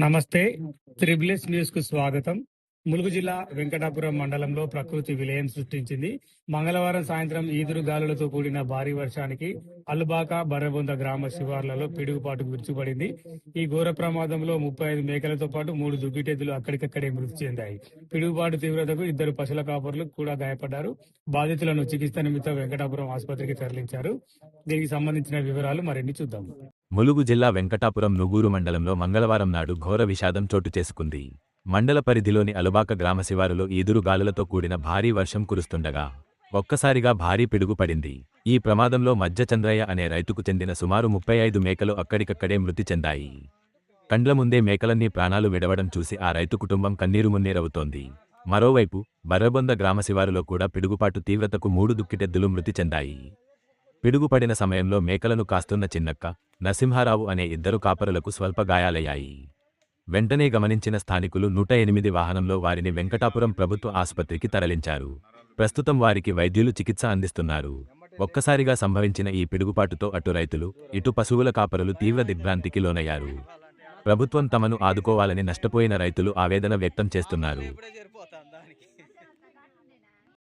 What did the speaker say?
నమస్తే. Triple news కు స్వాగతం. ములుగు జిల్లా వెంకటాపురం మండలంలో ప్రకృతి విలయం సృష్టించింది. మంగళవారం సాయంత్రం ఈదురు గాలులతో కూడిన భారీ వర్షానికి అల్లుబాక, బర్రెబొంద గ్రామ శివార్లలో పిడుగుపాటు విరుచుపడింది. ఈ ఘోర ప్రమాదంలో 35 మేకలతో పాటు 3 దుగ్గిటెద్దులు అక్కడికక్కడే మృతి చెందాయి. పిడుగుపాటు తీవ్రతకు 2 పశుల కాపరులు కూడా గాయపడ్డారు. బాధితులను చికిత్స నిమిత్తం వెంకటాపురం ఆసుపత్రికి తరలించారు. దీనికి సంబంధించిన వివరాలు మరిన్ని చూద్దాం. ములుగు జిల్లా వెంకటాపురం నుగూరు మండలంలో మంగళవారం నాడు ఘోర విషాదం చోటు చేసుకుంది. మండల పరిధిలోని అలుబాక గ్రామ శివారులో ఈదురు గాలులతో కూడిన భారీ వర్షం కురుస్తుండగా ఒక్కసారిగా భారీ పిడుగు పడింది. ఈ ప్రమాదంలో మధ్య చంద్రయ్య అనే రైతుకు చెందిన సుమారు 35 మేకలు అక్కడికక్కడే మృతి చెందాయి. కండ్ల ముందే మేకలన్నీ ప్రాణాలు విడవడం చూసి ఆ రైతు కుటుంబం కన్నీరు మున్నీరవుతోంది. మరోవైపు బర్రెబొంద గ్రామ శివారులో కూడా పిడుగుపాటు తీవ్రతకు 3 దుక్కిటెద్దులు మృతి చెందాయి. పిడుగుపడిన సమయంలో మేకలను కాస్తున్న చిన్నక్క, నరసింహారావు అనే 2 కాపరులకు స్వల్ప గాయాలయ్యాయి. వెంటనే గమనించిన స్థానికులు 108 వాహనంలో వారిని వెంకటాపురం ప్రభుత్వ ఆసుపత్రికి తరలించారు. ప్రస్తుతం వారికి వైద్యులు చికిత్స అందిస్తున్నారు. ఒక్కసారిగా సంభవించిన ఈ పిడుగుపాటుతో అటు రైతులు, ఇటు పశువుల కాపరులు తీవ్ర దిగ్భ్రాంతికి లోనయ్యారు. ప్రభుత్వం తమను ఆదుకోవాలని నష్టపోయిన రైతులు ఆవేదన వ్యక్తం చేస్తున్నారు.